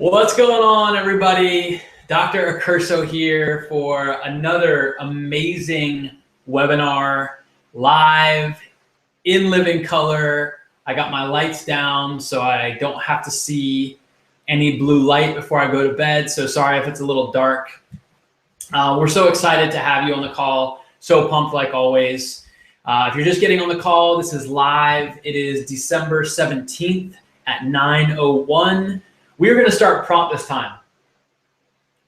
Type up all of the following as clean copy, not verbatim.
What's going on, everybody? Dr. Accurso here for another amazing webinar, live, in living color. I got my lights down so I don't have to see any blue light before I go to bed, so sorry if it's a little dark. We're so excited to have you on the call, so pumped like always. If you're just getting on the call, this is live. It is December 17th at 9:01. We're going to start prompt this time.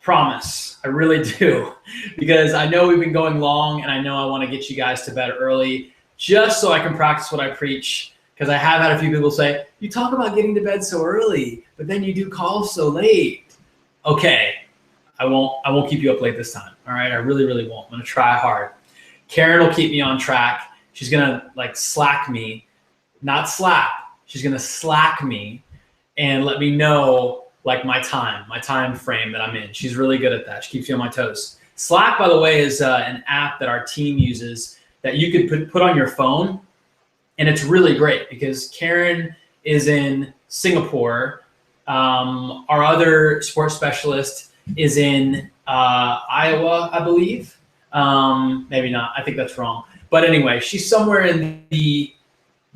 Promise. I really do. Because I know we've been going long and I know I want to get you guys to bed early just so I can practice what I preach. Because I have had a few people say, you talk about getting to bed so early, but then you do calls so late. Okay, I won't keep you up late this time. All right, I really won't. I'm going to try hard. Karen will keep me on track. She's going to like slack me, not slap. She's going to slack me and let me know like my time frame that I'm in. She's really good at that. She keeps me on my toes. Slack, by the way, is an app that our team uses that you could put on your phone. And it's really great because Karen is in Singapore. Our other sports specialist is in Iowa, I believe. Maybe not. I think that's wrong. But anyway, she's somewhere in the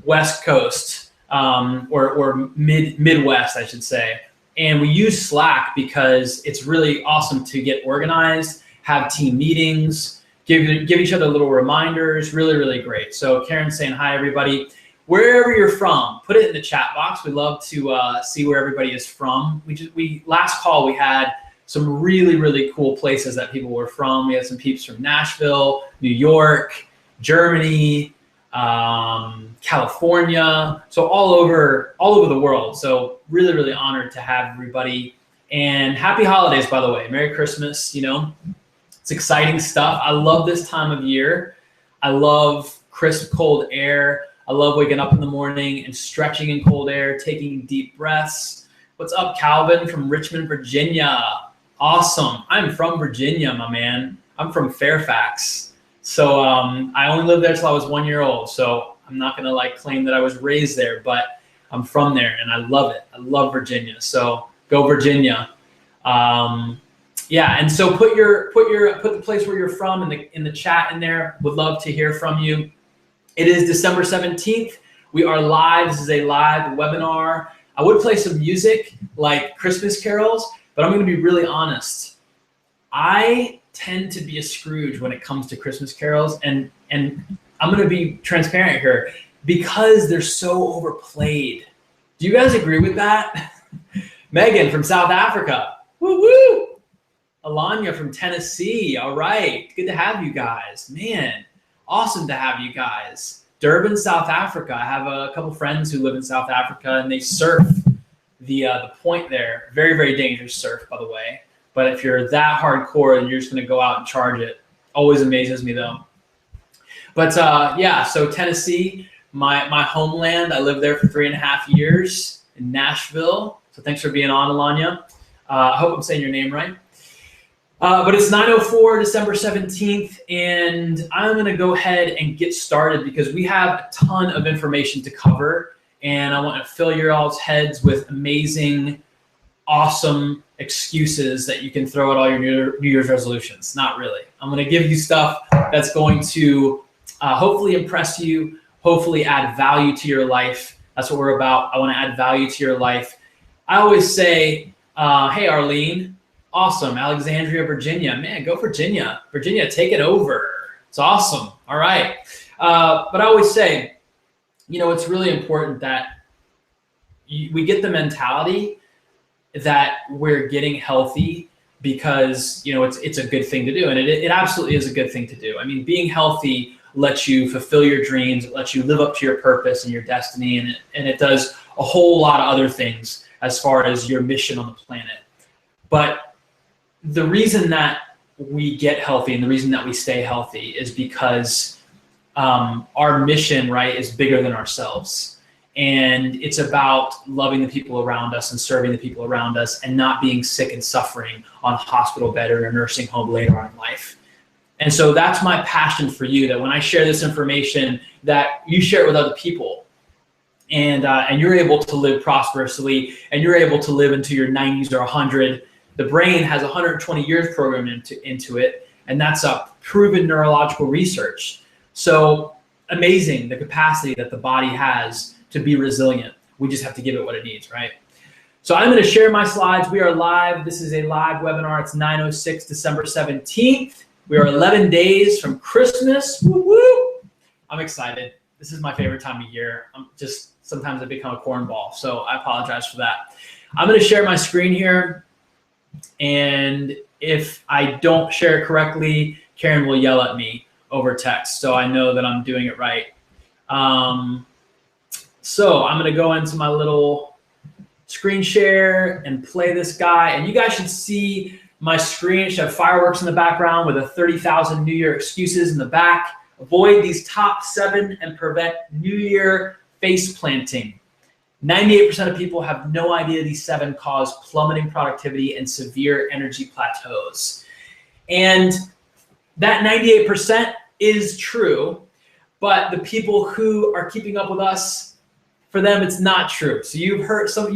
West Coast. Or Midwest, I should say. And we use Slack because it's really awesome to get organized, have team meetings, give each other little reminders, really great. So Karen's saying, hi, everybody. Wherever you're from, put it in the chat box. We'd love to see where everybody is from. Last call, we had some really cool places that people were from. We had some peeps from Nashville, New York, Germany, California, so all over the world. So really honored to have everybody, and happy holidays, by the way. Merry Christmas. You know, it's exciting stuff. I love this time of year. I love crisp cold air. I love waking up in the morning and stretching in cold air, taking deep breaths. What's up, Calvin from Richmond, Virginia? Awesome. I'm from Virginia, my man. I'm from Fairfax. So I only lived there till I was 1 year old. So I'm not gonna like claim that I was raised there, but I'm from there and I love it. I love Virginia. So go Virginia. Yeah, and so put the place where you're from in the chat in there. Would love to hear from you. It is December 17th. We are live. This is a live webinar. I would play some music like Christmas carols, but I'm gonna be really honest. I tend to be a Scrooge when it comes to Christmas carols, and I'm gonna be transparent here because they're so overplayed. Do you guys agree with that? Megan from South Africa, woo! Alanya from Tennessee, all right, good to have you guys. Man, awesome to have you guys. Durban, South Africa. I have a couple friends who live in South Africa and they surf the point there. Very dangerous surf, by the way. But if you're that hardcore and you're just gonna go out and charge it, always amazes me though. But yeah, so Tennessee, my homeland. I lived there for 3.5 years in Nashville. So thanks for being on, Alanya. I hope I'm saying your name right. But it's 9:04, December 17th, and I'm gonna go ahead and get started because we have a ton of information to cover, and I want to fill your all's heads with amazing, awesome excuses that you can throw at all your New Year's resolutions. Not really. I'm going to give you stuff that's going to hopefully impress you, hopefully add value to your life. That's what we're about. I want to add value to your life. I always say, hey, Arlene, awesome. Alexandria, Virginia. Man, go Virginia. Virginia, take it over. It's awesome. All right. But I always say, you know, it's really important that we get the mentality that we're getting healthy because, you know, it's a good thing to do. And it absolutely is a good thing to do. I mean, being healthy lets you fulfill your dreams. It lets you live up to your purpose and your destiny. And it does a whole lot of other things as far as your mission on the planet. But the reason that we get healthy and the reason that we stay healthy is because our mission, right, is bigger than ourselves. And it's about loving the people around us and serving the people around us and not being sick and suffering on a hospital bed or a nursing home later on in life. And so that's my passion for you, that when I share this information, that you share it with other people. and you're able to live prosperously, and you're able to live into your 90s or 100. The brain has 120 years programmed into it, and that's a proven neurological research. So amazing, the capacity that the body has to be resilient. We just have to give it what it needs, right? So I'm going to share my slides. We are live. This is a live webinar. It's 9:06, December 17th. We are 11 days from Christmas. Woo woo! I'm excited. This is my favorite time of year. Sometimes I become a cornball, so I apologize for that. I'm going to share my screen here, and if I don't share it correctly, Karen will yell at me over text, so I know that I'm doing it right. So I'm going to go into my little screen share and play this guy, and you guys should see my screen. It should have fireworks in the background with a 30,000 New Year excuses in the back. Avoid these top 7 and prevent New Year face planting. 98% of people have no idea these 7 cause plummeting productivity and severe energy plateaus. And that 98% is true, but the people who are keeping up with us, for them it's not true. So you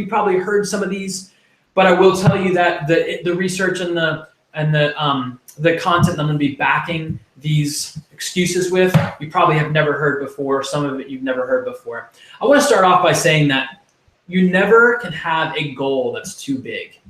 probably heard some of these, but I will tell you that the research and the content that I'm going to be backing these excuses with, you probably have never heard before. Some of it you've never heard before. I want to start off by saying that you never can have a goal that's too big.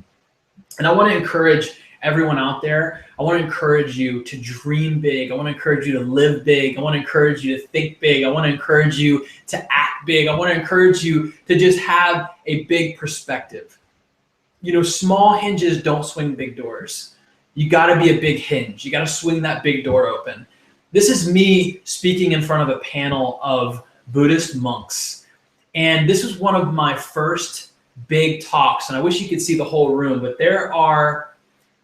And I want to encourage everyone out there. I want to encourage you to dream big. I want to encourage you to live big. I want to encourage you to think big. I want to encourage you to act big. I want to encourage you to just have a big perspective. You know, small hinges don't swing big doors. You got to be a big hinge. You got to swing that big door open. This is me speaking in front of a panel of Buddhist monks. And this was one of my first big talks. And I wish you could see the whole room, but there are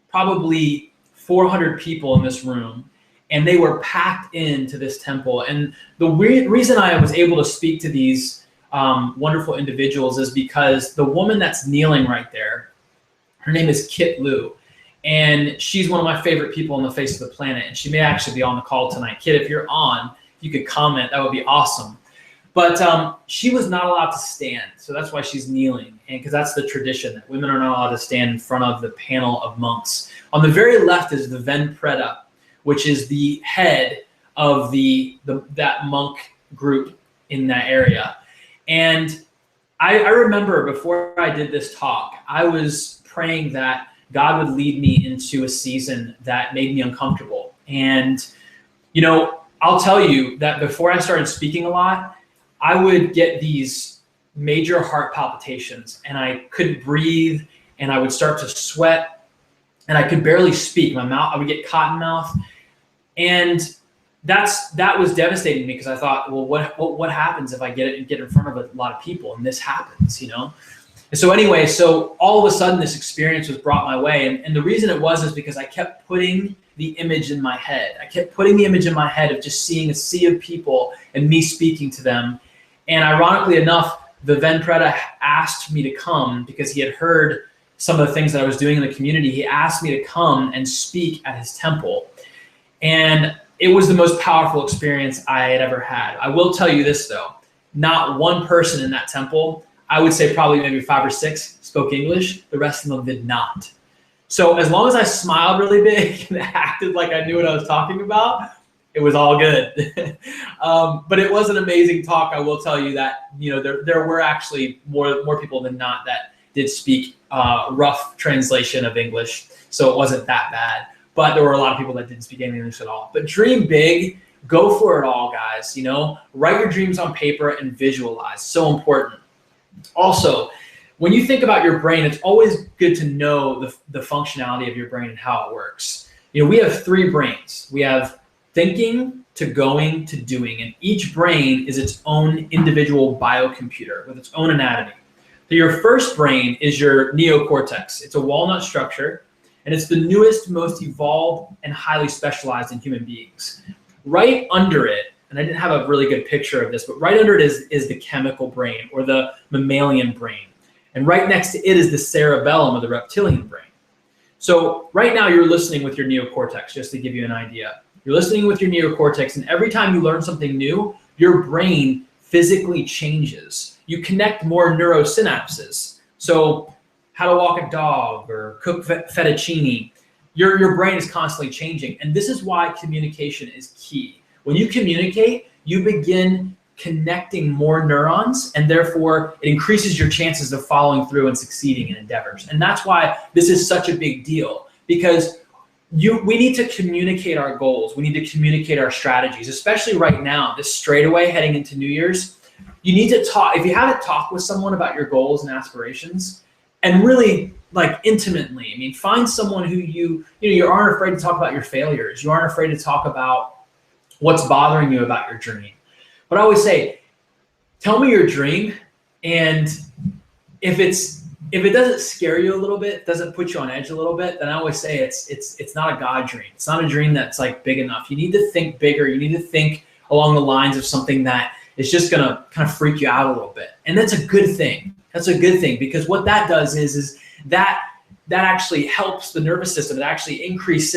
probably 400 people in this room, and they were packed into this temple. And the reason I was able to speak to these wonderful individuals is because the woman that's kneeling right there, her name is Kit Liu. And she's one of my favorite people on the face of the planet. And she may actually be on the call tonight. Kit, if you're on, if you could comment, that would be awesome. But she was not allowed to stand. So that's why she's kneeling. And because that's the tradition, that women are not allowed to stand in front of the panel of monks. On the very left is the Ven Preda, which is the head of that monk group in that area. And I remember before I did this talk, I was praying that God would lead me into a season that made me uncomfortable. And, you know, I'll tell you that before I started speaking a lot, I would get these major heart palpitations, and I couldn't breathe, and I would start to sweat, and I could barely speak. I would get cotton mouth. And that was devastating to me, because I thought, well, what happens if I get in front of a lot of people and this happens, you know? And so anyway, so all of a sudden this experience was brought my way. And the reason it was is because I kept putting the image in my head. I kept putting the image in my head of just seeing a sea of people and me speaking to them. And ironically enough, the Ven Preda asked me to come because he had heard some of the things that I was doing in the community. He asked me to come and speak at his temple. And it was the most powerful experience I had ever had. I will tell you this though, not one person in that temple, I would say probably maybe 5 or 6 spoke English. The rest of them did not. So as long as I smiled really big and acted like I knew what I was talking about, it was all good. But it was an amazing talk. I will tell you that, you know, there were actually more people than not that did speak rough translation of English. So it wasn't that bad. But there were a lot of people that didn't speak any English at all. But dream big, go for it all, guys. You know, write your dreams on paper and visualize. So important. Also, when you think about your brain, it's always good to know the functionality of your brain and how it works. You know, we have 3 brains. We have thinking to going to doing, and each brain is its own individual biocomputer with its own anatomy. So your first brain is your neocortex. It's a walnut structure, and it's the newest, most evolved, and highly specialized in human beings. Right under it, and I didn't have a really good picture of this, but right under it is the chemical brain, or the mammalian brain. And right next to it is the cerebellum, or the reptilian brain. So right now you're listening with your neocortex, just to give you an idea. You're listening with your neocortex, and every time you learn something new, your brain physically changes. you connect more neurosynapses. So how to walk a dog or cook fettuccine, your brain is constantly changing. And this is why communication is key. When you communicate, you begin connecting more neurons, and therefore it increases your chances of following through and succeeding in endeavors. And that's why this is such a big deal, because we need to communicate our goals. We need to communicate our strategies, especially right now, this straightaway heading into New Year's. You need to talk. If you haven't talked with someone about your goals and aspirations, and really like intimately, I mean, find someone who you aren't afraid to talk about your failures. You aren't afraid to talk about what's bothering you about your dream. But I always say, tell me your dream, and if it doesn't scare you a little bit, doesn't put you on edge a little bit, then I always say it's not a God dream. It's not a dream that's like big enough. You need to think bigger. You need to think along the lines of something that is just gonna kind of freak you out a little bit. And that's a good thing. That's a good thing, because what that does is that actually helps the nervous system. It actually increases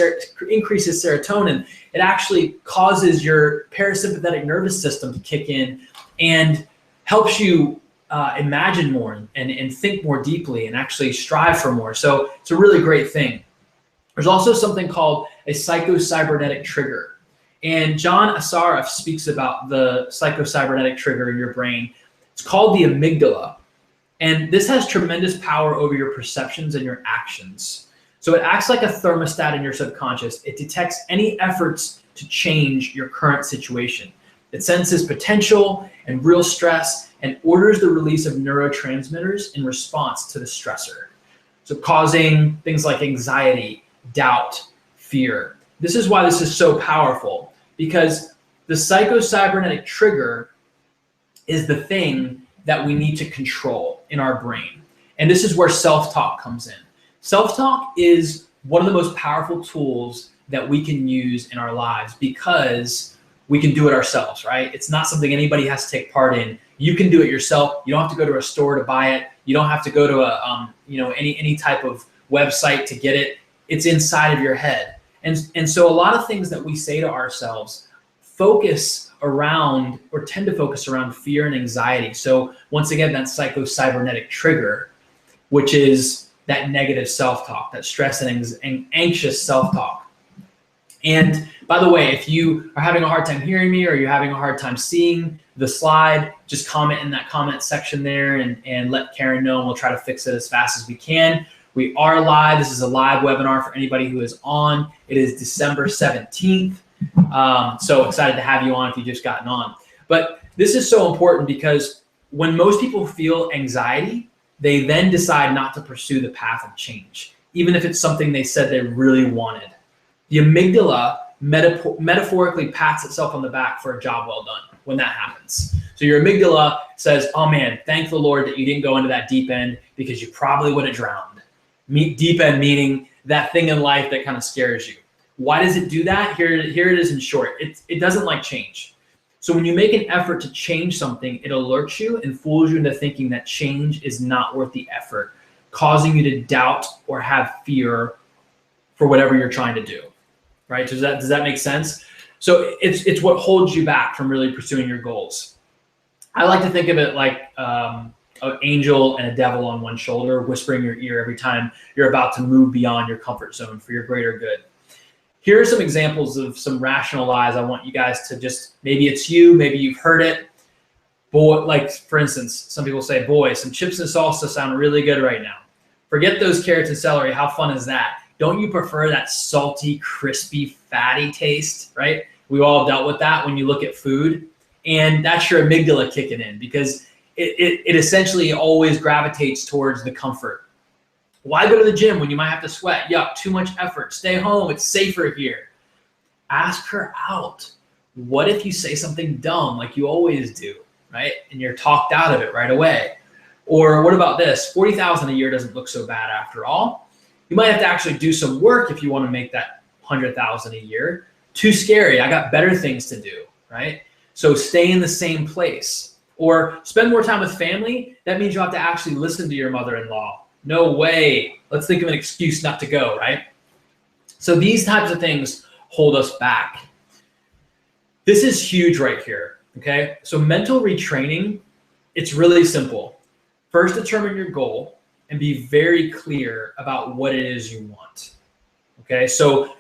serotonin. It actually causes your parasympathetic nervous system to kick in and helps you imagine more and think more deeply and actually strive for more. So it's a really great thing. There's also something called a psychocybernetic trigger. And John Assaraf speaks about the psychocybernetic trigger in your brain. It's called the amygdala. And this has tremendous power over your perceptions and your actions. So it acts like a thermostat in your subconscious. It detects any efforts to change your current situation. It senses potential and real stress and orders the release of neurotransmitters in response to the stressor. So causing things like anxiety, doubt, fear. This is why this is so powerful, because the psychocybernetic trigger is the thing that we need to control in our brain. And this is where self-talk comes in. Self-talk is one of the most powerful tools that we can use in our lives, because we can do it ourselves, right? It's not something anybody has to take part in. You can do it yourself. You don't have to go to a store to buy it. You don't have to go to any type of website to get it. It's inside of your head. And so a lot of things that we say to ourselves focus around, or tend to focus around, fear and anxiety. So once again, that psychocybernetic trigger, which is that negative self-talk, that stress and anxious self-talk. And by the way, if you are having a hard time hearing me, or you're having a hard time seeing the slide, just comment in that comment section there and let Karen know, and we'll try to fix it as fast as we can. We are live. This is a live webinar for anybody who is on. It is December 17th. So excited to have you on if you've just gotten on. But this is so important, because when most people feel anxiety, they then decide not to pursue the path of change, even if it's something they said they really wanted. The amygdala metaphorically pats itself on the back for a job well done when that happens. So your amygdala says, oh man, thank the Lord that you didn't go into that deep end, because you probably would have drowned. Deep end meaning that thing in life that kind of scares you. Why does it do that? Here it is in short. It doesn't like change. So when you make an effort to change something, it alerts you and fools you into thinking that change is not worth the effort, causing you to doubt or have fear for whatever you're trying to do, right? Does that make sense? So it's what holds you back from really pursuing your goals. I like to think of it like an angel and a devil on one shoulder, whispering in your ear every time you're about to move beyond your comfort zone for your greater good. Here are some examples of some rational lies I want you guys to just, maybe it's you, maybe you've heard it. Boy, like for instance, some people say, boy, some chips and salsa sound really good right now. Forget those carrots and celery. How fun is that? Don't you prefer that salty, crispy, fatty taste, right? We've all dealt with that when you look at food. And that's your amygdala kicking in, because it essentially always gravitates towards the comfort. Why go to the gym when you might have to sweat? Yuck, too much effort. Stay home, it's safer here. Ask her out. What if you say something dumb like you always do, right? And you're talked out of it right away. Or what about this? 40,000 a year doesn't look so bad after all. You might have to actually do some work if you want to make that 100,000 a year. Too scary, I got better things to do, right? So stay in the same place. Or spend more time with family. That means you have to actually listen to your mother-in-law. No way. Let's think of an excuse not to go, right? So these types of things hold us back. This is huge right here, okay? So mental retraining it's really simple. First, determine your goal and be very clear about what it is you want. Okay, so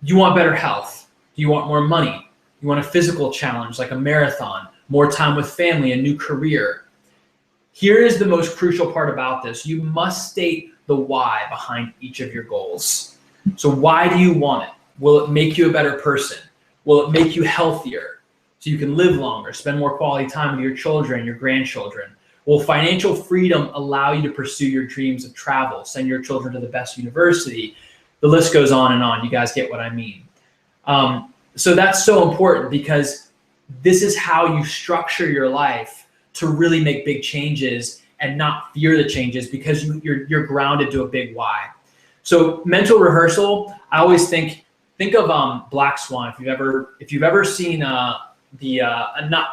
you want better health. Do you want more money? You want a physical challenge like a marathon, more time with family, a new career? Here is the most crucial part about this. You must state the why behind each of your goals. So why do you want it? Will it make you a better person? Will it make you healthier so you can live longer, spend more quality time with your children, your grandchildren? Will financial freedom allow you to pursue your dreams of travel, send your children to the best university? The list goes on and on. You guys get what I mean. So that's so important, because this is how you structure your life to really make big changes and not fear the changes, because you're grounded to a big why. So mental rehearsal, I always think of Black Swan. If you've ever seen the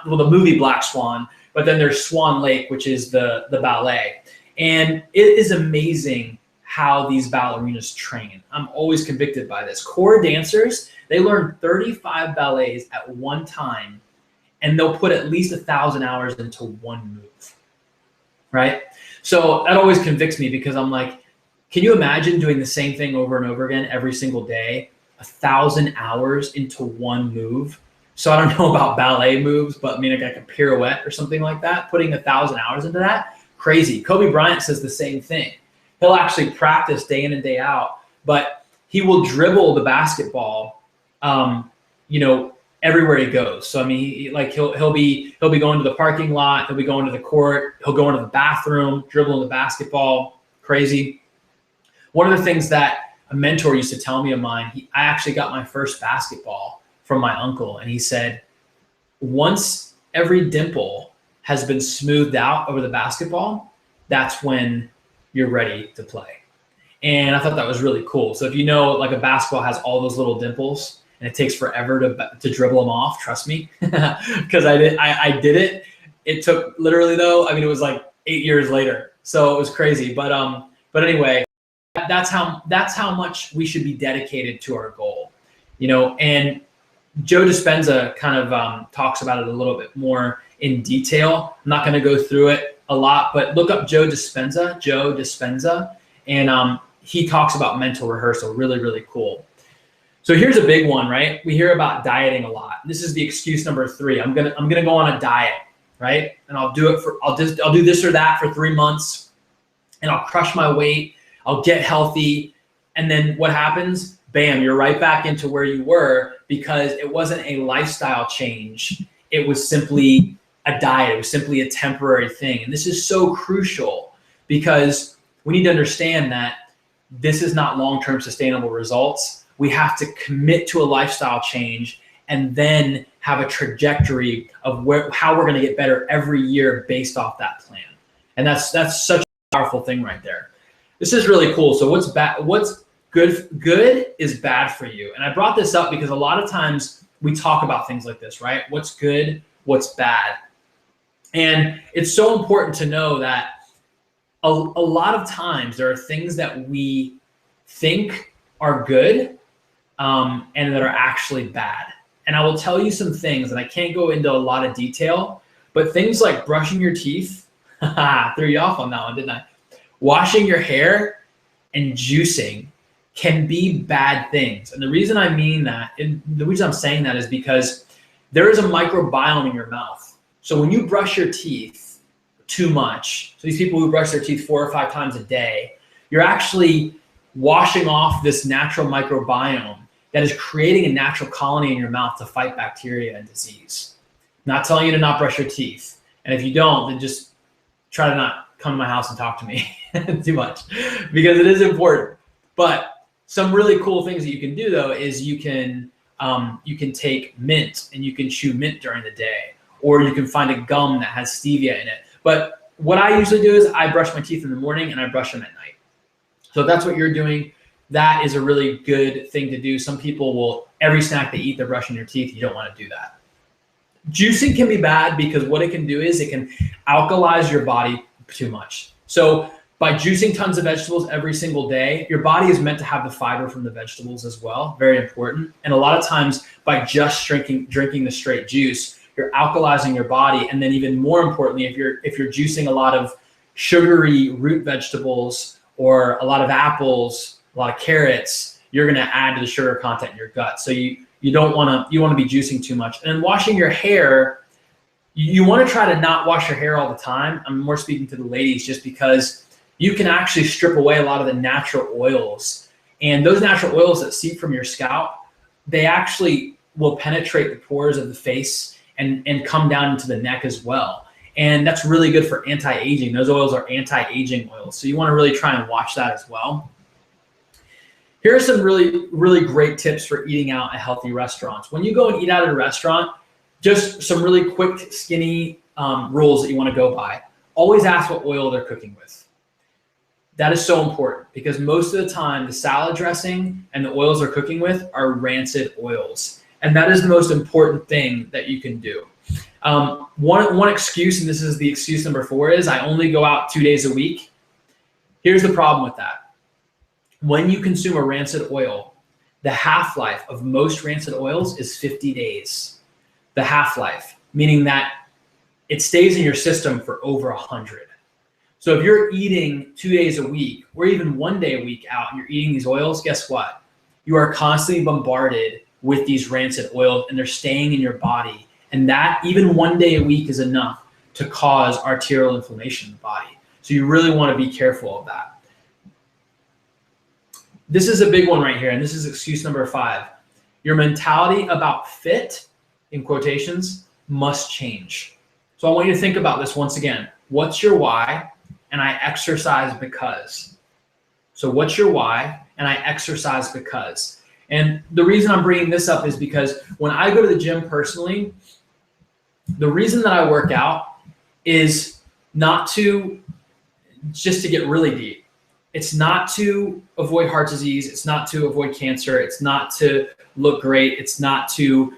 movie Black Swan, but then there's Swan Lake, which is the ballet. And it is amazing how these ballerinas train. I'm always convicted by this. Core dancers, they learn 35 ballets at one time, and they'll put at least 1,000 hours into one move, right? So that always convicts me, because I'm like, can you imagine doing the same thing over and over again every single day, 1,000 hours into one move? So I don't know about ballet moves, but I mean, like a pirouette or something like that, putting 1,000 hours into that, crazy. Kobe Bryant says the same thing. He'll actually practice day in and day out, but he will dribble the basketball, everywhere he goes. So I mean, he'll be going to the parking lot, he'll be going to the court, he'll go into the bathroom, dribbling the basketball, crazy. One of the things that a mentor used to tell me of mine, I actually got my first basketball from my uncle, and he said, once every dimple has been smoothed out over the basketball, that's when you're ready to play. And I thought that was really cool. So if you know, like, a basketball has all those little dimples, and it takes forever to dribble them off, trust me, because I did it. It took literally, though, I mean, it was like 8 years later. So it was crazy. But anyway, that's how much we should be dedicated to our goal, and Joe Dispenza kind of talks about it a little bit more in detail. I'm not going to go through it a lot, but look up Joe Dispenza, and he talks about mental rehearsal. Really, really cool. So here's a big one, right? We hear about dieting a lot. This is the excuse number 3. I'm gonna go on a diet, right? And I'll do this or that for 3 months, and I'll crush my weight. I'll get healthy, and then what happens? Bam, you're right back into where you were, because it wasn't a lifestyle change. It was simply a diet. It was simply a temporary thing. And this is so crucial, because we need to understand that this is not long-term sustainable results. We have to commit to a lifestyle change, and then have a trajectory of how we're going to get better every year based off that plan. And that's such a powerful thing right there. This is really cool. So what's good is bad for you. And I brought this up because a lot of times we talk about things like this, right? What's good, what's bad. And it's so important to know that a lot of times there are things that we think are good, and that are actually bad. And I will tell you some things, and I can't go into a lot of detail, but things like brushing your teeth, threw you off on that one, didn't I? Washing your hair and juicing can be bad things. And the reason I mean that, and the reason I'm saying that, is because there is a microbiome in your mouth. So when you brush your teeth too much, so these people who brush their teeth 4 or 5 times a day, you're actually washing off this natural microbiome that is creating a natural colony in your mouth to fight bacteria and disease. I'm not telling you to not brush your teeth. And if you don't, then just try to not come to my house and talk to me too much, because it is important. But some really cool things that you can do, though, is you can take mint, and you can chew mint during the day, or you can find a gum that has stevia in it. But what I usually do is I brush my teeth in the morning and I brush them at night. So if that's what you're doing, that is a really good thing to do. Some people will, every snack they eat, they're brushing their teeth. You don't want to do that. Juicing can be bad, because what it can do is it can alkalize your body too much. So by juicing tons of vegetables every single day, your body is meant to have the fiber from the vegetables as well. Very important. And a lot of times by just drinking the straight juice, you're alkalizing your body. And then even more importantly, if you're juicing a lot of sugary root vegetables or a lot of apples, a lot of carrots, you're going to add to the sugar content in your gut. So you want to be juicing too much. And then washing your hair, you want to try to not wash your hair all the time. I'm more speaking to the ladies, just because you can actually strip away a lot of the natural oils. And those natural oils that seep from your scalp, they actually will penetrate the pores of the face and come down into the neck as well. And that's really good for anti-aging. Those oils are anti-aging oils. So you want to really try and watch that as well. Here are some really, really great tips for eating out at healthy restaurants. When you go and eat out at a restaurant, just some really quick, skinny rules that you want to go by. Always ask what oil they're cooking with. That is so important, because most of the time the salad dressing and the oils they're cooking with are rancid oils. And that is the most important thing that you can do. One excuse, and this is the excuse number 4, is I only go out 2 days a week. Here's the problem with that. When you consume a rancid oil, the half-life of most rancid oils is 50 days. The half-life, meaning that it stays in your system for over 100. So if you're eating 2 days a week or even 1 day a week out and you're eating these oils, guess what? You are constantly bombarded with these rancid oils, and they're staying in your body. And that even 1 day a week is enough to cause arterial inflammation in the body. So you really want to be careful of that. This is a big one right here, and this is excuse number 5. Your mentality about fit, in quotations, must change. So I want you to think about this once again. What's your why? And I exercise because. So what's your why? And I exercise because. And the reason I'm bringing this up is because when I go to the gym personally, the reason that I work out is not just to get really deep. It's not to avoid heart disease. It's not to avoid cancer. It's not to look great. It's not to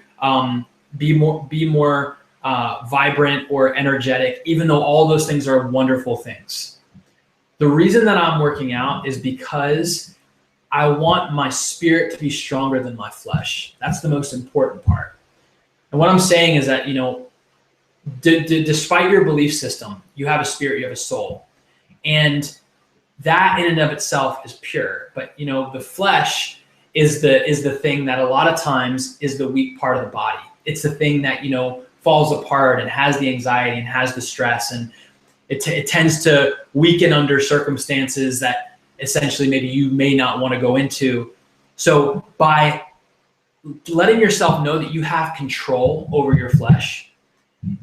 be more vibrant or energetic, even though all those things are wonderful things. The reason that I'm working out is because I want my spirit to be stronger than my flesh. That's the most important part. And what I'm saying is that, despite your belief system, you have a spirit, you have a soul. And that in and of itself is pure. But, the flesh is the thing that a lot of times is the weak part of the body. It's the thing that, falls apart and has the anxiety and has the stress. And it tends to weaken under circumstances that essentially maybe you may not want to go into. So by letting yourself know that you have control over your flesh,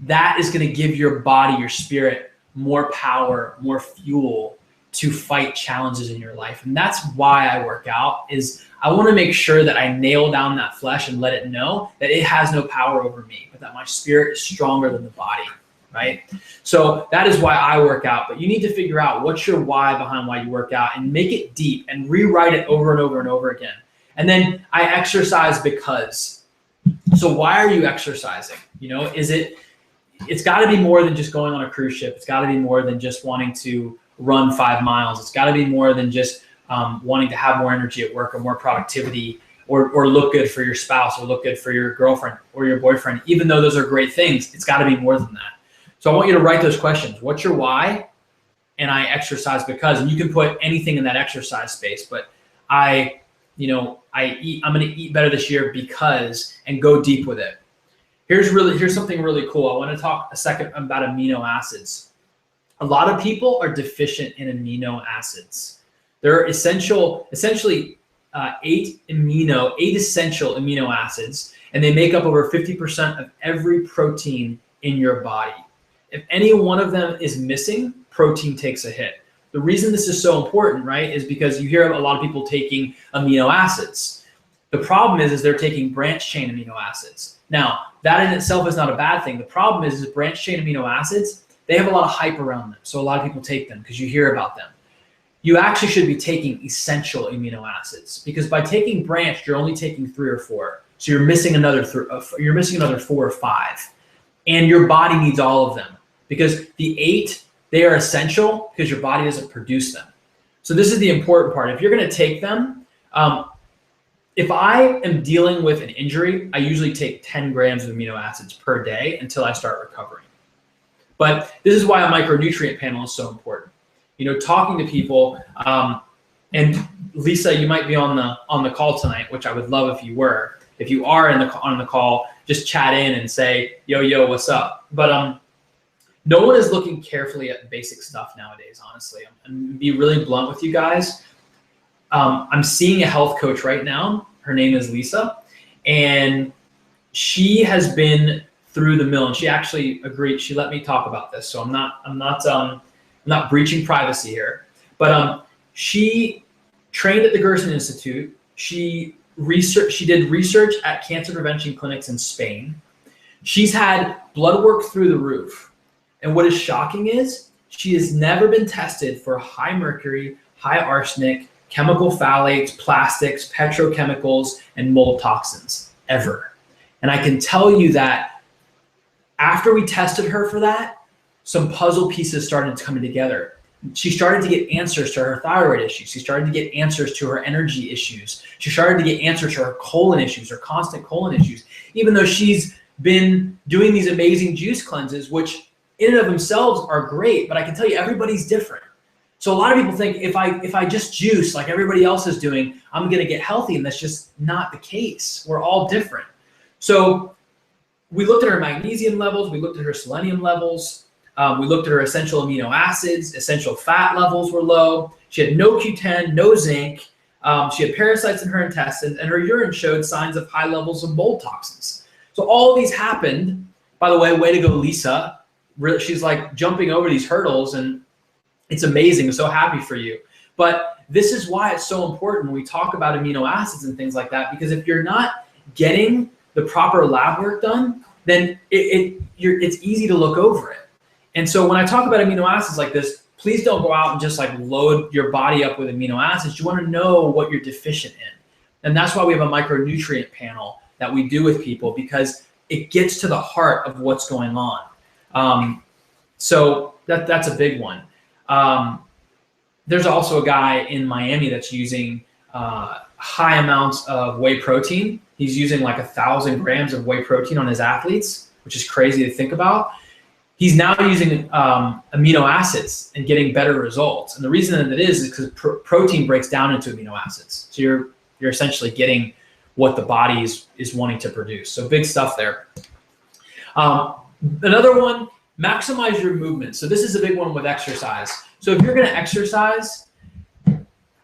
that is going to give your body, your spirit, more power, more fuel to fight challenges in your life. And that's why I work out, is I want to make sure that I nail down that flesh and let it know that it has no power over me, but that my spirit is stronger than the body, right? So that is why I work out. But you need to figure out what's your why behind why you work out and make it deep and rewrite it over and over and over again. And then I exercise because. So why are you exercising? It's got to be more than just going on a cruise ship. It's got to be more than just wanting to run 5 miles. It's got to be more than just wanting to have more energy at work or more productivity or look good for your spouse or look good for your girlfriend or your boyfriend. Even though those are great things, it's got to be more than that. So I want you to write those questions. What's your why? And I exercise because. And you can put anything in that exercise space, but I'm going to eat better this year because, and go deep with it. Here's something really cool. I want to talk a second about amino acids. A lot of people are deficient in amino acids. There are essentially 8 essential amino acids, and they make up over 50% of every protein in your body. If any one of them is missing, protein takes a hit. The reason this is so important, right, is because you hear a lot of people taking amino acids. The problem is they're taking branch chain amino acids. Now, that in itself is not a bad thing. The problem is branch chain amino acids, they have a lot of hype around them. So a lot of people take them because you hear about them. You actually should be taking essential amino acids, because by taking branched, you're only taking 3 or 4. So you're missing another 4 or 5. And your body needs all of them, because the 8, they are essential because your body doesn't produce them. So this is the important part. If you're going to take them, if I am dealing with an injury, I usually take 10 grams of amino acids per day until I start recovering. But this is why a micronutrient panel is so important. Talking to people, and Lisa, you might be on the call tonight, which I would love if you were. If you are on the call, just chat in and say, yo, what's up? But no one is looking carefully at basic stuff nowadays, honestly. I'm going to be really blunt with you guys. I'm seeing a health coach right now. Her name is Lisa, and she has been through the mill, and she actually agreed. She let me talk about this, so I'm not breaching privacy here. But she trained at the Gerson Institute. She did research at cancer prevention clinics in Spain. She's had blood work through the roof. And what is shocking is she has never been tested for high mercury, high arsenic, chemical phthalates, plastics, petrochemicals, and mold toxins, ever. And I can tell you that after we tested her for that, some puzzle pieces started coming together. She started to get answers to her thyroid issues. She started to get answers to her energy issues. She started to get answers to her colon issues, her constant colon issues, even though she's been doing these amazing juice cleanses, which in and of themselves are great, but I can tell you everybody's different. So a lot of people think if I just juice like everybody else is doing, I'm gonna get healthy, and that's just not the case. We're all different. So we looked at her magnesium levels, we looked at her selenium levels, we looked at her essential amino acids, essential fat levels were low. She had no Q10, no zinc. She had parasites in her intestines, and her urine showed signs of high levels of mold toxins. So all of these happened. By the way to go, Lisa. Really, she's like jumping over these hurdles, and it's amazing. I'm so happy for you. But this is why it's so important when we talk about amino acids and things like that, because if you're not getting the proper lab work done, then it's easy to look over it. And so when I talk about amino acids like this, please don't go out and just like load your body up with amino acids. You want to know what you're deficient in. And that's why we have a micronutrient panel that we do with people, because it gets to the heart of what's going on. So that's a big one. There's also a guy in Miami that's using high amounts of whey protein. He's using like 1,000 grams of whey protein on his athletes, which is crazy to think about. He's now using amino acids and getting better results. And the reason that it is because protein breaks down into amino acids. So you're essentially getting what the body is wanting to produce. So big stuff there. Another one, maximize your movement. So this is a big one with exercise. So if you're going to exercise,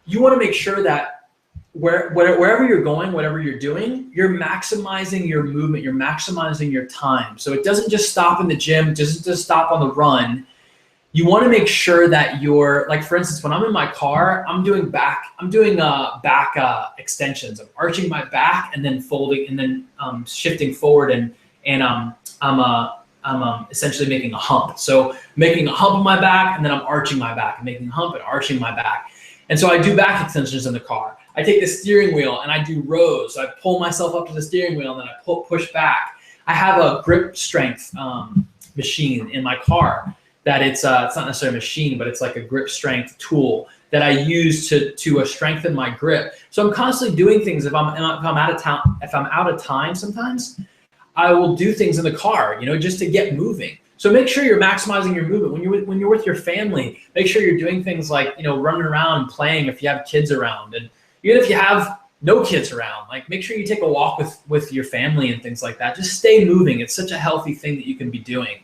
you want to make sure that wherever you're going, whatever you're doing, you're maximizing your movement, you're maximizing your time. So it doesn't just stop in the gym, doesn't just stop on the run. You want to make sure that you're, like for instance, when I'm in my car, I'm doing back extensions. I'm arching my back and then folding and then shifting forward, and I'm essentially making a hump. So making a hump on my back, and then I'm arching my back, and making a hump and arching my back. And so I do back extensions in the car. I take the steering wheel and I do rows. So I pull myself up to the steering wheel and then I push back. I have a grip strength machine in my car that it's not necessarily a machine, but it's like a grip strength tool that I use to strengthen my grip. So I'm constantly doing things. If I'm out of time, sometimes I will do things in the car, just to get moving. So make sure you're maximizing your movement when you're with your family. Make sure you're doing things like running around, playing if you have kids around, and even if you have no kids around, like make sure you take a walk with your family and things like that. Just stay moving. It's such a healthy thing that you can be doing.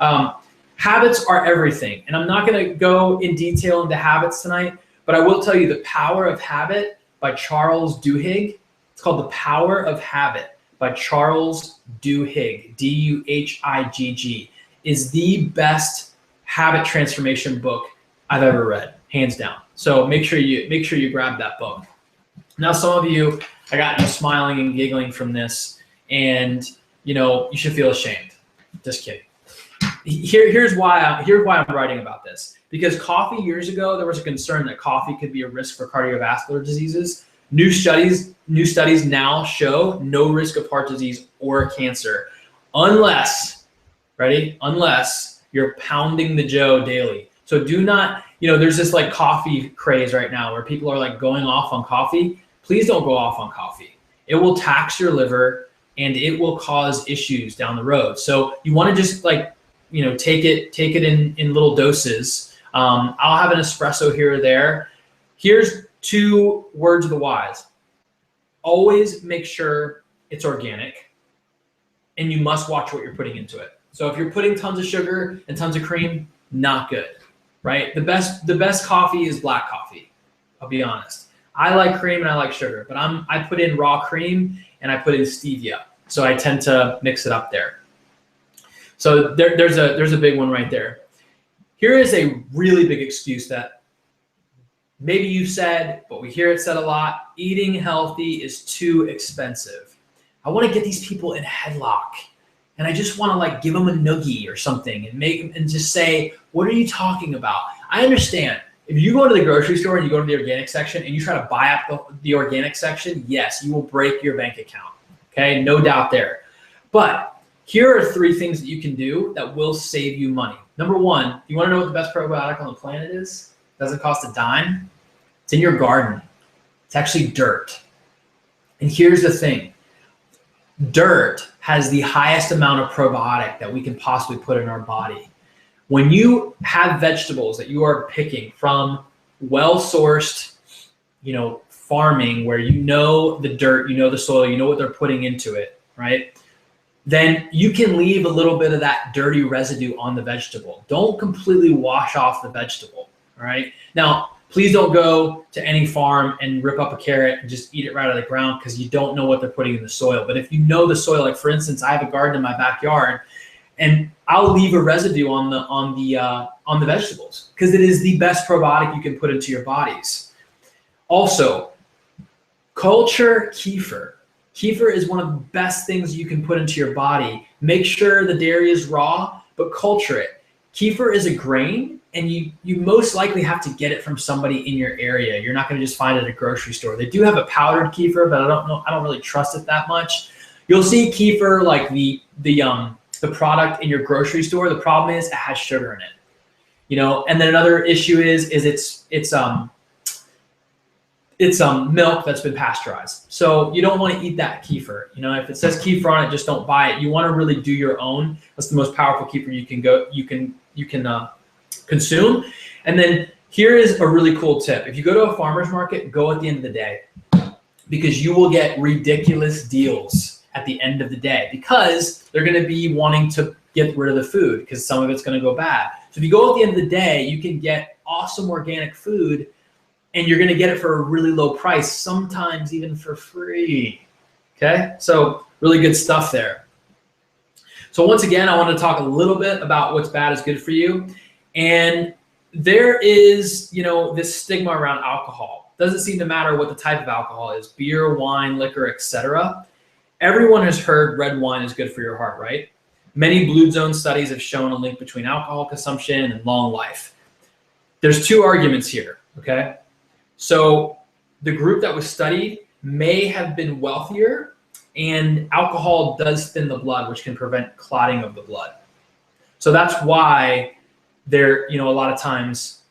Habits are everything, and I'm not going to go in detail into habits tonight, but I will tell you The Power of Habit by Charles Duhigg. It's called The Power of Habit by Charles Duhigg, Duhigg, is the best habit transformation book I've ever read, hands down. So make sure you grab that book. Now, some of you, I got you smiling and giggling from this, and you should feel ashamed. Just kidding. Here's why I'm writing about this. Because coffee, years ago, there was a concern that coffee could be a risk for cardiovascular diseases. New studies now show no risk of heart disease or cancer, unless you're pounding the Joe daily. So do not, there's this like coffee craze right now where people are like going off on coffee. please don't go off on coffee. It will tax your liver and it will cause issues down the road. So you want to just like, you know, take it in little doses. I'll have an espresso here or there. Here's 2 words of the wise. Always make sure it's organic, and you must watch what you're putting into it. So if you're putting tons of sugar and tons of cream, not good, right? The best coffee is black coffee. I'll be honest. I like cream and I like sugar, but I put in raw cream and I put in stevia. So I tend to mix it up there. So there's a big one right there. Here is a really big excuse that maybe you said, but we hear it said a lot. Eating healthy is too expensive. I want to get these people in a headlock, and I just want to like give them a noogie or something and make them and just say, what are you talking about? I understand. If you go to the grocery store and you go to the organic section and you try to buy up the organic section, yes, you will break your bank account. Okay, no doubt there. But here are 3 things that you can do that will save you money. Number 1, you want to know what the best probiotic on the planet is? It doesn't cost a dime. It's in your garden. It's actually dirt. And here's the thing. Dirt has the highest amount of probiotic that we can possibly put in our body. When you have vegetables that you are picking from well-sourced, you know, farming where you know the dirt, you know the soil, you know what they're putting into it, right? Then you can leave a little bit of that dirty residue on the vegetable. Don't completely wash off the vegetable, all right? Now, please don't go to any farm and rip up a carrot and just eat it right out of the ground because you don't know what they're putting in the soil. But if you know the soil, like for instance, I have a garden in my backyard, and I'll leave a residue on the vegetables because it is the best probiotic you can put into your bodies. Also, culture kefir. Kefir is one of the best things you can put into your body. Make sure the dairy is raw, but culture it. Kefir is a grain, and you most likely have to get it from somebody in your area. You're not going to just find it at a grocery store. They do have a powdered kefir, but I don't really trust it that much. You'll see kefir like the product in your grocery store. The problem is it has sugar in it, you know. And then another issue is it's milk that's been pasteurized. So you don't want to eat that kefir. You know, if it says kefir on it, just don't buy it. You want to really do your own. That's the most powerful kefir you can consume. And then here is a really cool tip. If you go to a farmer's market, go at the end of the day, because you will get ridiculous deals at the end of the day because they're going to be wanting to get rid of the food because some of it's going to go bad. So if you go at the end of the day, you can get awesome organic food, and you're going to get it for a really low price, sometimes even for free. Okay, so really good stuff there. So once again, I want to talk a little bit about what's bad is good for you. And there is, you know, this stigma around alcohol. Doesn't seem to matter what the type of alcohol is, beer, wine, liquor, etc. Everyone has heard red wine is good for your heart, right? Many blue zone studies have shown a link between alcohol consumption and long life. There's 2 arguments here, okay? So the group that was studied may have been wealthier, and alcohol does thin the blood, which can prevent clotting of the blood. So that's why there, you know, a lot of times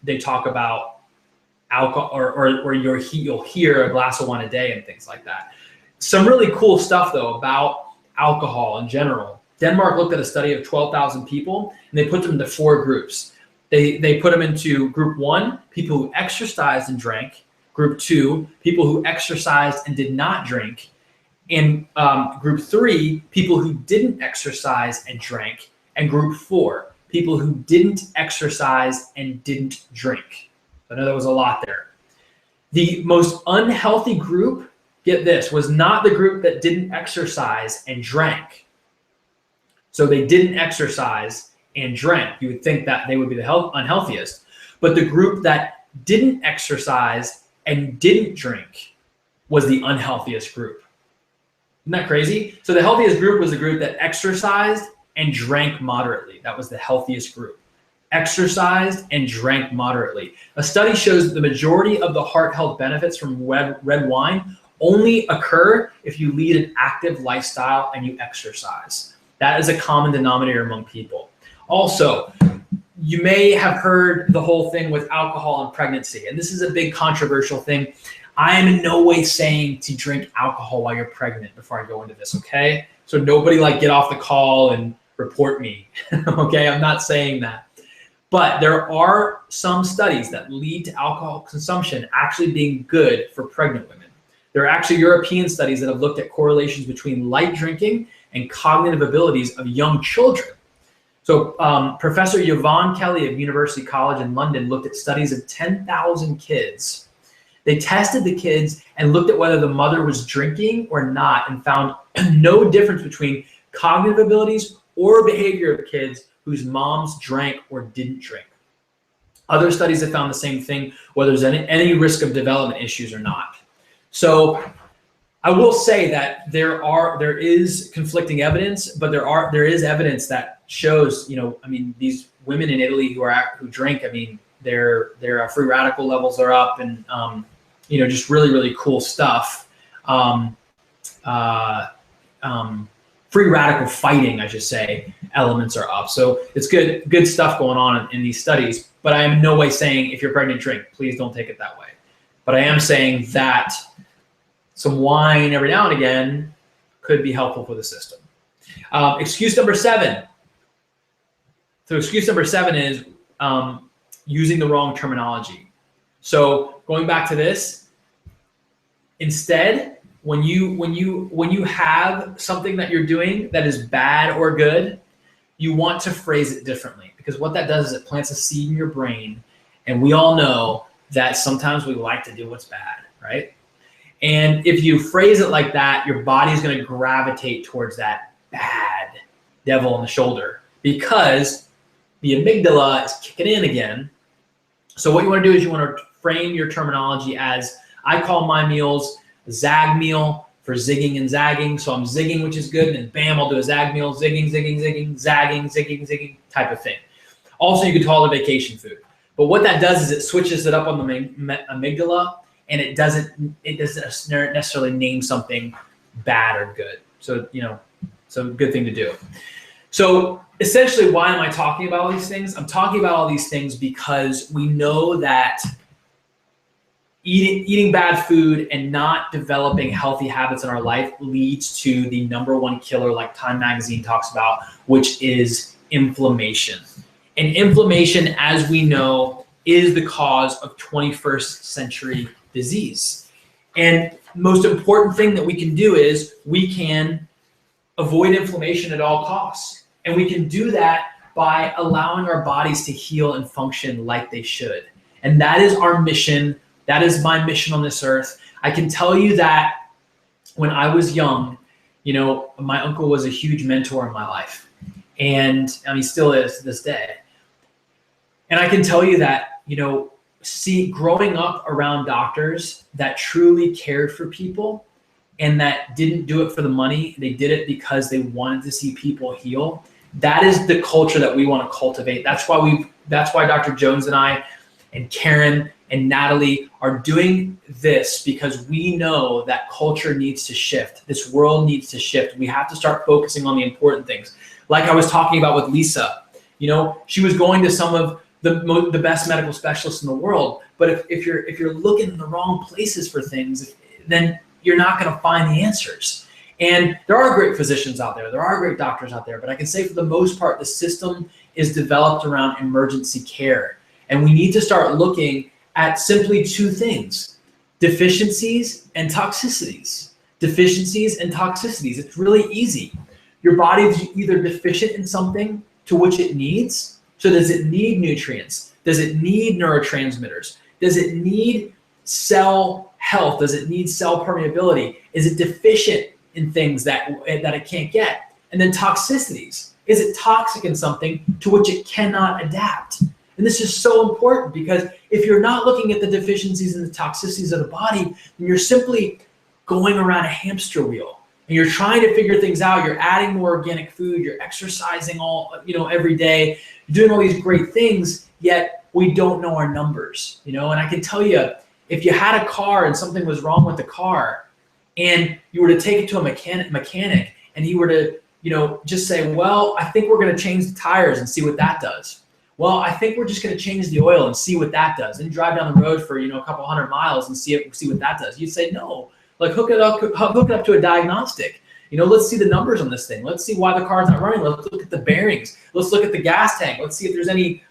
they talk about alcohol or you'll hear a glass of wine a day and things like that. Some really cool stuff though about alcohol in general. Denmark looked at a study of 12,000 people, and they put them into 4 groups. They put them into group 1, people who exercised and drank, group 2, people who exercised and did not drink, and group 3, people who didn't exercise and drank, and group 4, people who didn't exercise and didn't drink. I know that was a lot there. The most unhealthy group, get this, was not the group that didn't exercise and drank. So they didn't exercise and drank. You would think that they would be the unhealthiest. But the group that didn't exercise and didn't drink was the unhealthiest group. Isn't that crazy? So the healthiest group was the group that exercised and drank moderately. That was the healthiest group. Exercised and drank moderately. A study shows that the majority of the heart health benefits from red wine only occur if you lead an active lifestyle and you exercise. That is a common denominator among people. Also, you may have heard the whole thing with alcohol and pregnancy, and this is a big controversial thing. I am in no way saying to drink alcohol while you're pregnant before I go into this, okay? So nobody like get off the call and report me, okay? I'm not saying that. But there are some studies that lead to alcohol consumption actually being good for pregnant women. There are actually European studies that have looked at correlations between light drinking and cognitive abilities of young children. So Professor Yvonne Kelly of University College in London looked at studies of 10,000 kids. They tested the kids and looked at whether the mother was drinking or not and found no difference between cognitive abilities or behavior of kids whose moms drank or didn't drink. Other studies have found the same thing, whether there's any risk of development issues or not. So I will say that there is conflicting evidence, but there is evidence that shows, I mean, these women in Italy who drink, I mean, their free radical levels are up, and just really, really cool stuff. Free radical fighting, I should say, elements are up. So it's good stuff going on in these studies, but I am in no way saying if you're pregnant, drink. Please don't take it that way. But I am saying that some wine every now and again could be helpful for the system. Excuse number 7. So excuse number 7 is using the wrong terminology. So going back to this, instead, when you have something that you're doing that is bad or good, you want to phrase it differently, because what that does is it plants a seed in your brain, and we all know that sometimes we like to do what's bad, right? And if you phrase it like that, your body's going to gravitate towards that bad devil on the shoulder, because the amygdala is kicking in again. So what you want to do is you want to frame your terminology as, I call my meals zag meal for zigging and zagging. So I'm zigging, which is good, and then bam, I'll do a zag meal, zigging, zigging, zigging, zagging, zigging, zigging type of thing. Also, you could call it a vacation food. But what that does is it switches it up on the amygdala, and it doesn't necessarily name something bad or good. So, so good thing to do. So essentially, why am I talking about all these things? I'm talking about all these things because we know that eating bad food and not developing healthy habits in our life leads to the #1 killer, like Time Magazine talks about, which is inflammation. And inflammation, as we know, is the cause of 21st century disease. And most important thing that we can do is we can avoid inflammation at all costs. And we can do that by allowing our bodies to heal and function like they should. And that is our mission. That is my mission on this earth. I can tell you that when I was young, my uncle was a huge mentor in my life. And he still is to this day. And I can tell you that, growing up around doctors that truly cared for people and that didn't do it for the money, they did it because they wanted to see people heal. That is the culture that we want to cultivate. That's why Dr. Jones and I and Karen and Natalie are doing this, because we know that culture needs to shift. This world needs to shift. We have to start focusing on the important things. Like I was talking about with Lisa, she was going to some of the best medical specialists in the world. But if you're looking in the wrong places for things, then you're not going to find the answers. And there are great physicians out there. There are great doctors out there. But I can say for the most part, the system is developed around emergency care. And we need to start looking at simply 2 things: deficiencies and toxicities. Deficiencies and toxicities. It's really easy. Your body is either deficient in something to which it needs. So does it need nutrients? Does it need neurotransmitters? Does it need cell health? Does it need cell permeability? Is it deficient in things that it can't get? And then toxicities. Is it toxic in something to which it cannot adapt? And this is so important, because if you're not looking at the deficiencies and the toxicities of the body, then you're simply going around a hamster wheel, and you're trying to figure things out. You're adding more organic food, you're exercising every day, you're doing all these great things, yet we don't know our numbers, And I can tell you, if you had a car and something was wrong with the car, and you were to take it to a mechanic, and he were to, just say, well, I think we're going to change the tires and see what that does. Well, I think we're just going to change the oil and see what that does, and drive down the road for, a couple 100 miles and see what that does. You'd say, no, like hook it up to a diagnostic. Let's see the numbers on this thing. Let's see why the car's not running. Let's look at the bearings. Let's look at the gas tank. Let's see if there's any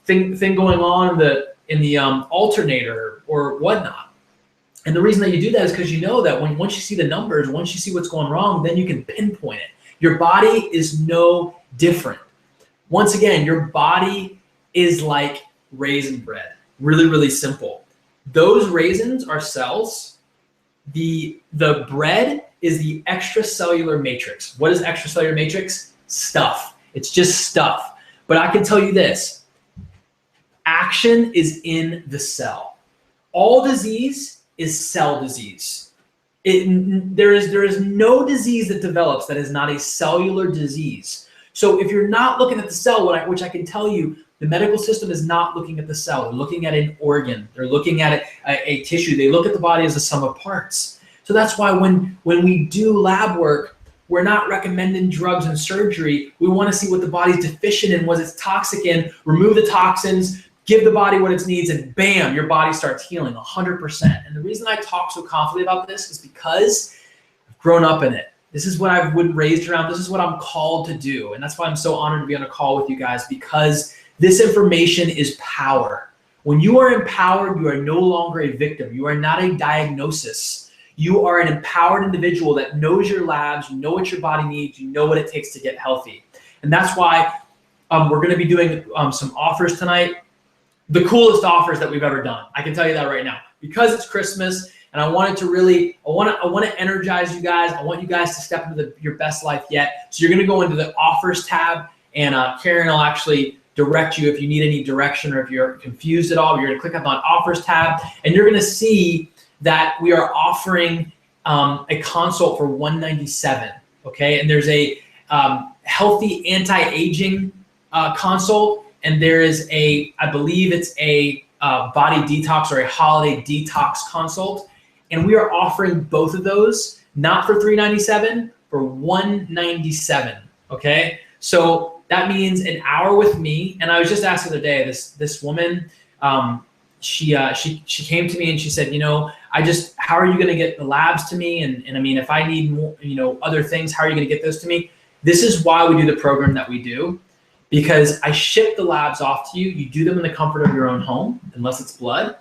thing going on in the alternator or whatnot. And the reason that you do that is because you know that once you see the numbers, once you see what's going wrong, then you can pinpoint it. Your body is no different. Once again, your body is like raisin bread. Really, really simple. Those raisins are cells. The bread is the extracellular matrix. What is extracellular matrix? Stuff. It's just stuff. But I can tell you this, action is in the cell. All disease is cell disease. There is no disease that develops that is not a cellular disease. So if you're not looking at the cell, which I can tell you, the medical system is not looking at the cell. They're looking at an organ. They're looking at a tissue. They look at the body as a sum of parts. So that's why when we do lab work, we're not recommending drugs and surgery. We want to see what the body's deficient in, what it's toxic in, remove the toxins, give the body what it needs, and bam, your body starts healing 100%. And the reason I talk so confidently about this is because I've grown up in it. This is what I've been raised around. This is what I'm called to do. And that's why I'm so honored to be on a call with you guys, because this information is power. When you are empowered, you are no longer a victim. You are not a diagnosis. You are an empowered individual that knows your labs, you know what your body needs, you know what it takes to get healthy. And that's why we're going to be doing some offers tonight. The coolest offers that we've ever done. I can tell you that right now, because it's Christmas. And I wanted to really, I want to energize you guys. I want you guys to step into your best life yet. So you're going to go into the offers tab, and Karen will actually direct you if you need any direction or if you're confused at all. You're going to click up on offers tab, and you're going to see that we are offering a consult for $197. Okay, and there's a healthy anti-aging consult, and there is I believe it's a body detox or a holiday detox consult. And we are offering both of those, not for $397, for $197, okay? So that means an hour with me. And I was just asked the other day, this woman, she came to me and she said, how are you gonna get the labs to me? And I mean, if I need more, other things, how are you gonna get those to me? This is why we do the program that we do, because I ship the labs off to you. You do them in the comfort of your own home, unless it's blood.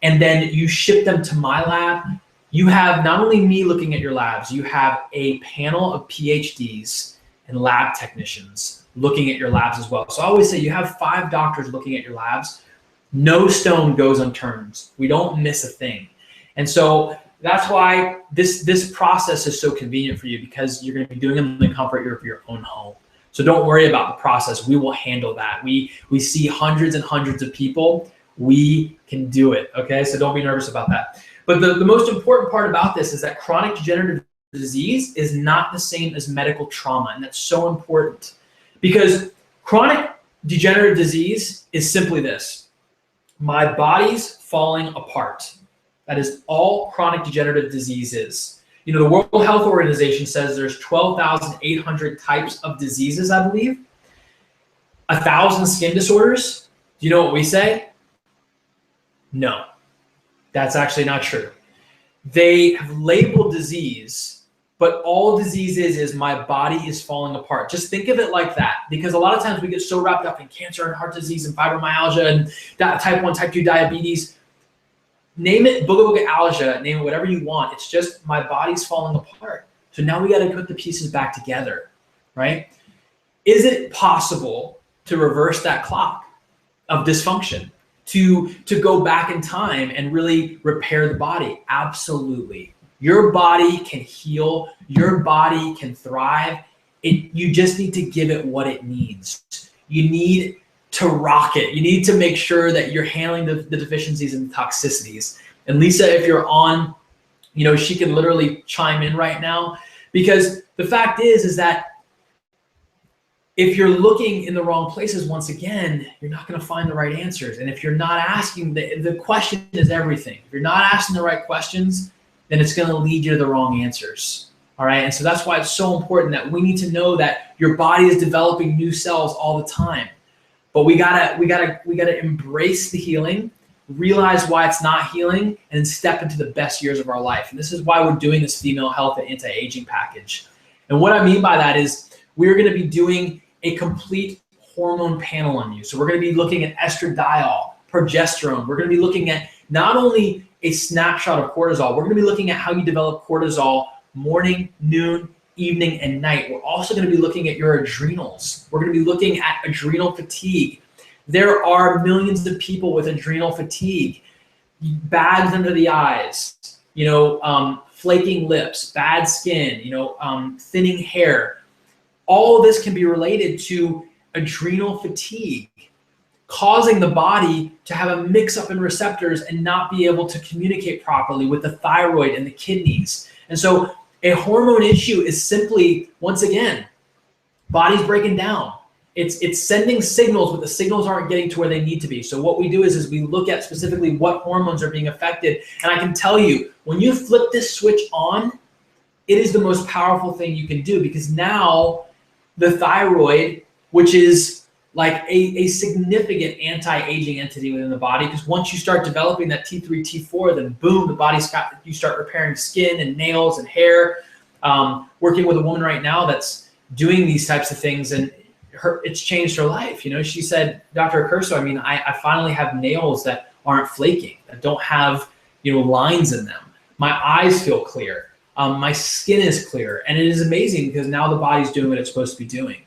And then you ship them to my lab. You have not only me looking at your labs, you have a panel of PhDs and lab technicians looking at your labs as well. So I always say you have 5 doctors looking at your labs. No stone goes unturned. We don't miss a thing. And so that's why this process is so convenient for you, because you're going to be doing it in the comfort of your own home. So don't worry about the process. We will handle that. We see hundreds and hundreds of people. We can do it, okay? So don't be nervous about that. But the most important part about this is that chronic degenerative disease is not the same as medical trauma, and that's so important, because chronic degenerative disease is simply this: my body's falling apart. That is all chronic degenerative disease is. The World Health Organization says there's 12,800 types of diseases, I believe. 1,000 skin disorders. Do you know what we say? No, that's actually not true. They have labeled disease, but all disease is my body is falling apart. Just think of it like that, because a lot of times we get so wrapped up in cancer and heart disease and fibromyalgia and type 1, type 2 diabetes. Name it boogalgia, name it whatever you want. It's just my body's falling apart. So now we got to put the pieces back together, right? Is it possible to reverse that clock of dysfunction? To go back in time and really repair the body? Absolutely. Your body can heal. Your body can thrive. You just need to give it what it needs. You need to rock it. You need to make sure that you're handling the deficiencies and the toxicities. And Lisa, if you're on, she can literally chime in right now, because the fact is that if you're looking in the wrong places, once again, you're not going to find the right answers. And if you're not asking, the question is everything. If you're not asking the right questions, then it's going to lead you to the wrong answers. All right. And so that's why it's so important that we need to know that your body is developing new cells all the time. But we gotta embrace the healing, realize why it's not healing, and step into the best years of our life. And this is why we're doing this female health and anti-aging package. And what I mean by that is we're gonna be doing a complete hormone panel on you. So we're gonna be looking at estradiol, progesterone. We're gonna be looking at not only a snapshot of cortisol, we're gonna be looking at how you develop cortisol morning, noon, evening, and night. We're also gonna be looking at your adrenals. We're gonna be looking at adrenal fatigue. There are millions of people with adrenal fatigue, bags under the eyes, flaking lips, bad skin, thinning hair. All of this can be related to adrenal fatigue, causing the body to have a mix-up in receptors and not be able to communicate properly with the thyroid and the kidneys. And so a hormone issue is simply, once again, body's breaking down. It's sending signals, but the signals aren't getting to where they need to be. So what we do is we look at specifically what hormones are being affected. And I can tell you, when you flip this switch on, it is the most powerful thing you can do, because now the thyroid, which is like a significant anti-aging entity within the body, because once you start developing that T3, T4, then boom, you start repairing skin and nails and hair. Working with a woman right now that's doing these types of things, and it's changed her life. She said, Dr. Accurso, I finally have nails that aren't flaking, that don't have, lines in them. My eyes feel clear. My skin is clear. And it is amazing because now the body's doing what it's supposed to be doing.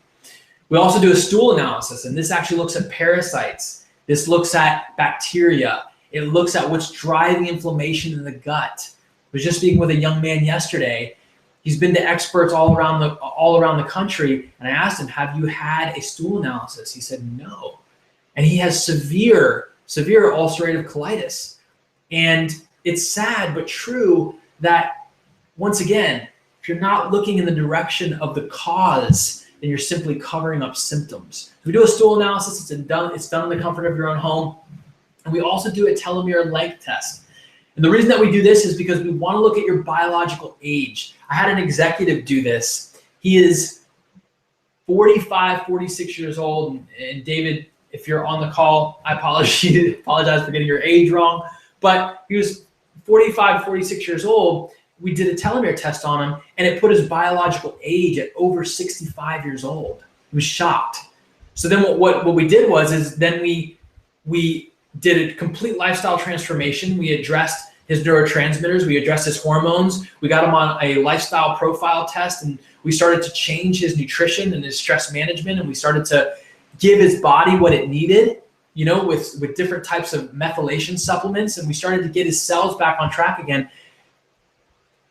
We also do a stool analysis, and this actually looks at parasites. This looks at bacteria. It looks at what's driving inflammation in the gut. I was just speaking with a young man yesterday. He's been to experts all around the country, and I asked him, have you had a stool analysis? He said no. And he has severe ulcerative colitis. And it's sad but true that, once again, if you're not looking in the direction of the cause, then you're simply covering up symptoms. We do a stool analysis. It's done in the comfort of your own home. And we also do a telomere length test. And the reason that we do this is because we want to look at your biological age. I had an executive do this. He is 45, 46 years old. And David, if you're on the call, I apologize for getting your age wrong. But he was 45, 46 years old. We did a telomere test on him, and it put his biological age at over 65 years old. He was shocked. So then what we did was then we did a complete lifestyle transformation. We addressed his neurotransmitters. We addressed his hormones. We got him on a lifestyle profile test, and we started to change his nutrition and his stress management, and we started to give his body what it needed, with different types of methylation supplements, and we started to get his cells back on track again.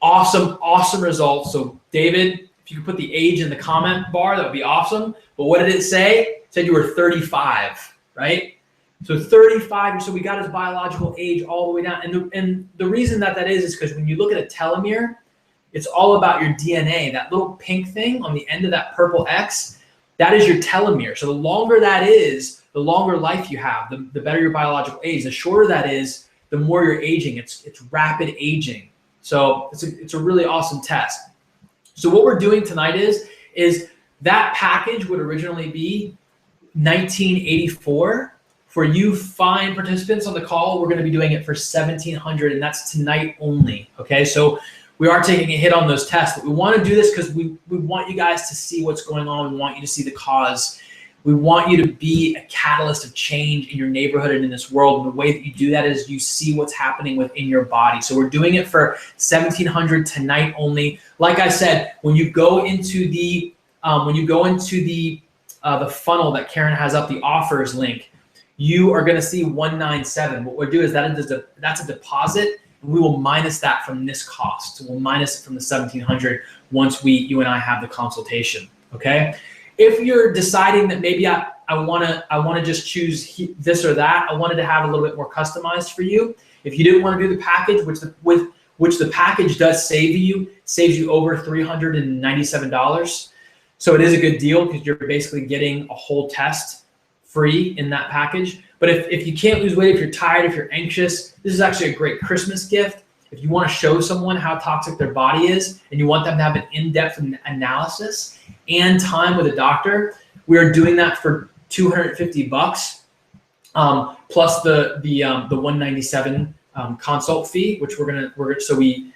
Awesome results. So David, if you could put the age in the comment bar, that would be awesome. But what did it say? It said you were 35, right? So 35, so we got his biological age all the way down. And the reason that is because when you look at a telomere, it's all about your DNA. That little pink thing on the end of that purple X, that is your telomere. So the longer that is, the longer life you have, the better your biological age. The shorter that is, the more you're aging. It's rapid aging. So it's a really awesome test. So what we're doing tonight is that package would originally be $1,984. For you fine participants on the call, we're going to be doing it for $1,700, and that's tonight only. Okay, so we are taking a hit on those tests, but we want to do this because we want you guys to see what's going on. We want you to see the cause. We want you to be a catalyst of change in your neighborhood and in this world. And the way that you do that is you see what's happening within your body. So we're doing it for $1,700 tonight only. Like I said, when you go into the funnel that Karen has up, the offers link, you are going to see 197. What we'll do is that's a deposit, and we will minus that from this cost. So we'll minus it from the $1,700 once you and I have the consultation. Okay. If you're deciding that maybe I want to just choose this or that, I wanted to have a little bit more customized for you. If you didn't want to do the package, which the package does saves you over $397. So it is a good deal because you're basically getting a whole test free in that package. But if you can't lose weight, if you're tired, if you're anxious, this is actually a great Christmas gift. If you want to show someone how toxic their body is and you want them to have an in-depth analysis and time with a doctor, we are doing that for $250, plus the 197 consult fee, which we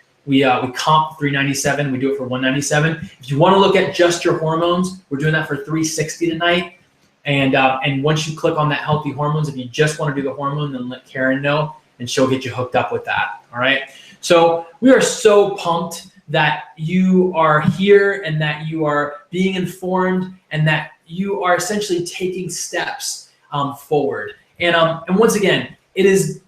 comp $397. We do it for $197. If you want to look at just your hormones, we're doing that for $360 tonight. And once you click on that healthy hormones, if you just want to do the hormone, then let Karen know, and she'll get you hooked up with that. All right. So we are so pumped that you are here and that you are being informed and that you are essentially taking steps forward. And once again, it is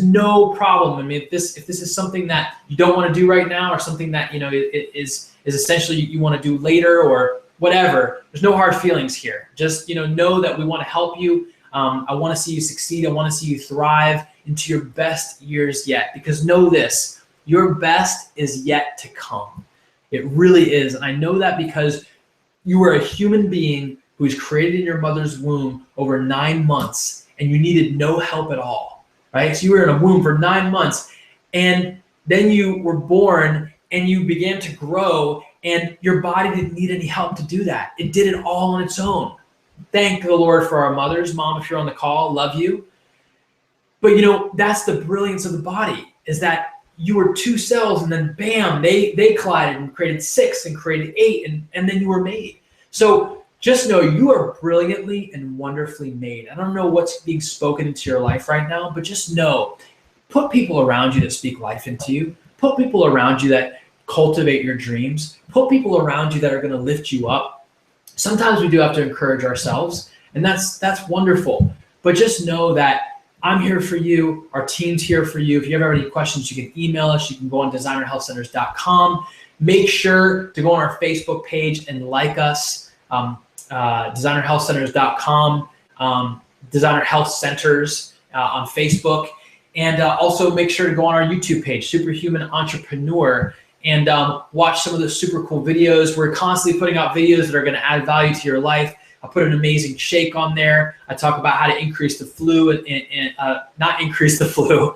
no problem. I mean, if this is something that you don't want to do right now, or something that it is essentially you want to do later or whatever, there's no hard feelings here. Just know that we want to help you. I want to see you succeed. I want to see you thrive into your best years yet, because know this, your best is yet to come. It really is. And I know that because you are a human being who was created in your mother's womb over 9 months, and you needed no help at all, right? So you were in a womb for 9 months, and then you were born and you began to grow, and your body didn't need any help to do that. It did it all on its own. Thank the Lord for our mothers. Mom, if you're on the call, love you. But that's the brilliance of the body, is that you were 2 cells, and then bam, they collided and created 6 and created 8, and then you were made. So just know you are brilliantly and wonderfully made. I don't know what's being spoken into your life right now, but just know, put people around you that speak life into you. Put people around you that cultivate your dreams. Put people around you that are going to lift you up. Sometimes we do have to encourage ourselves, and that's wonderful. But just know that I'm here for you. Our team's here for you. If you ever have any questions, you can email us. You can go on designerhealthcenters.com. Make sure to go on our Facebook page and like us, designerhealthcenters.com, Designer Health Centers on Facebook. And also make sure to go on our YouTube page, Superhuman Entrepreneur, and watch some of the super cool videos. We're constantly putting out videos that are going to add value to your life. I put an amazing shake on there. I talk about how to increase the flu and not increase the flu,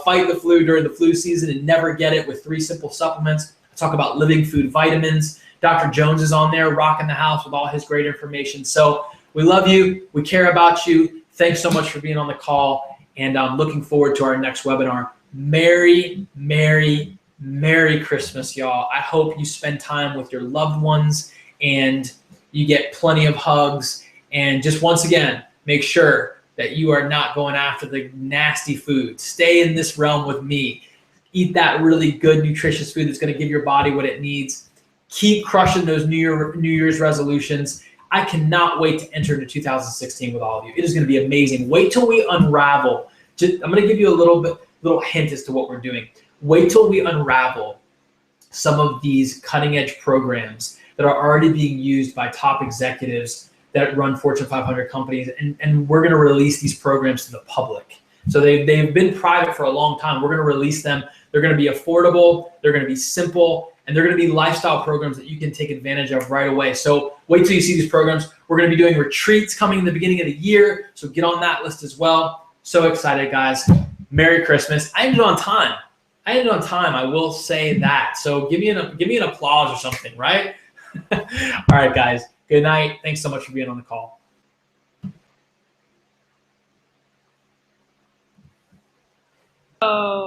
fight the flu during the flu season and never get it with 3 simple supplements. I talk about living food vitamins. Dr. Jones is on there rocking the house with all his great information. So we love you. We care about you. Thanks so much for being on the call. And I'm looking forward to our next webinar. Merry, Merry, Merry Christmas, y'all. I hope you spend time with your loved ones and you get plenty of hugs. And just once again, make sure that you are not going after the nasty food. Stay in this realm with me. Eat that really good, nutritious food that's going to give your body what it needs. Keep crushing those New Year's resolutions. I cannot wait to enter into 2016 with all of you. It is going to be amazing. Wait till we unravel. I'm going to give you a little hint as to what we're doing. Wait till we unravel some of these cutting edge programs that are already being used by top executives that run Fortune 500 companies, and we're going to release these programs to the public. So they've been private for a long time. We're going to release them. They're going to be affordable. They're going to be simple. And they're going to be lifestyle programs that you can take advantage of right away. So wait till you see these programs. We're going to be doing retreats coming in the beginning of the year. So get on that list as well. So excited, guys. Merry Christmas. I ended on time. I will say that. So give me an applause or something, right? All right, guys. Good night. Thanks so much for being on the call. Oh.